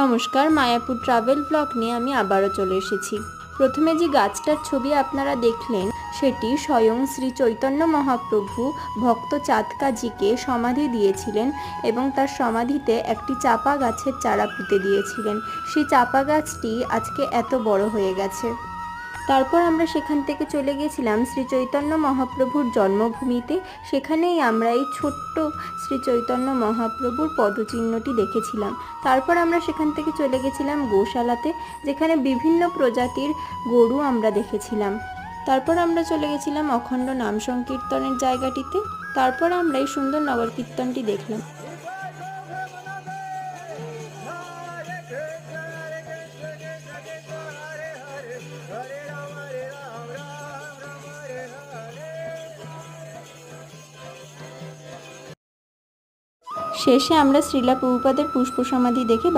নমস্কার, Mayapur travel blog নিয়ে আমি আবারও চলে এসেছি। প্রথমে যে গাছটার ছবি আপনারা দেখলেন সেটি স্বয়ং শ্রী চৈতন্য মহাপ্রভু ভক্ত চাঁদকাজিকে সমাধি দিয়েছিলেন এবং তার সমাধিতে একটি চাপা গাছের চারা পুঁতে দিয়েছিলেন। সেই চাপা গাছটি আজকে এত বড় হয়ে গেছে। তারপর আমরা সেখান থেকে চলে গেছিলাম শ্রী চৈতন্য মহাপ্রভুর জন্মভূমিতে। সেখানেই আমরা এই ছোট্ট শ্রী চৈতন্য মহাপ্রভুর পদচিহ্নটি দেখেছিলাম। তারপর আমরা সেখান থেকে চলে গেছিলাম গোশালাতে, যেখানে বিভিন্ন প্রজাতির গরু আমরা দেখেছিলাম। তারপর আমরা চলে গেছিলাম অখণ্ড নাম সংকীর্তনের জায়গাটিতে। তারপর আমরা এই সুন্দর নগর কীর্তনটি দেখলাম। শেষে আমরা শ্রীলা প্রভুপাদের পুষ্প সমাধি দেখে